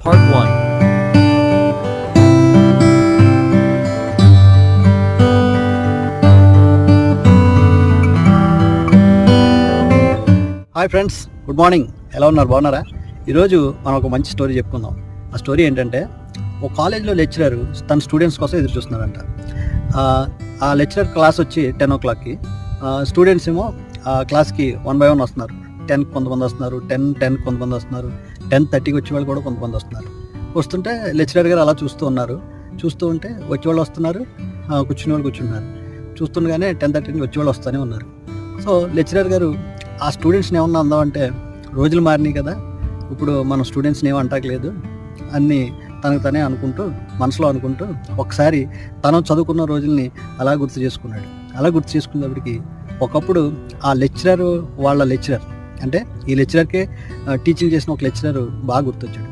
Part 1. Hi friends, good morning. ఎలా ఉన్నారు? బాగున్నారా? ఈరోజు మనం ఒక మంచి స్టోరీ చెప్పుకుందాం. ఆ స్టోరీ ఏంటంటే, ఒక కాలేజ్లో లెక్చరర్ తన స్టూడెంట్స్ కోసం ఎదురు చూస్తున్నారంట. ఆ లెక్చరర్ క్లాస్ వచ్చి 10 o'clockకి, స్టూడెంట్స్ ఏమో క్లాస్కి 1 by 1 వస్తున్నారు. 10 కొంతమంది వస్తున్నారు, 10 కొంతమంది వస్తున్నారు, 10:30కి వచ్చే వాళ్ళు కూడా కొంతమంది వస్తున్నారు. వస్తుంటే లెక్చరర్ గారు అలా చూస్తూ ఉన్నారు. చూస్తూ ఉంటే వచ్చేవాళ్ళు వస్తున్నారు, కూర్చునే వాళ్ళు కూర్చుంటున్నారు. చూస్తుండగానే 10:30కి వచ్చేవాళ్ళు వస్తూనే ఉన్నారు. సో లెక్చరర్ గారు ఆ స్టూడెంట్స్ని ఏమన్నా అందామంటే, రోజులు మారినాయి కదా, ఇప్పుడు మనం స్టూడెంట్స్ని ఏమీ అంటాకలేదు అన్నీ తనకు తనే అనుకుంటూ, మనసులో అనుకుంటూ ఒకసారి తను చదువుకున్న రోజుల్ని అలా గుర్తు చేసుకున్నాడు. అలా గుర్తు చేసుకునేటప్పటికి ఒకప్పుడు ఆ లెక్చరర్ వాళ్ళ లెక్చరర్, అంటే ఈ లెక్చరర్కే టీచింగ్ చేసిన ఒక లెక్చరర్ బాగా గుర్తొచ్చాడు.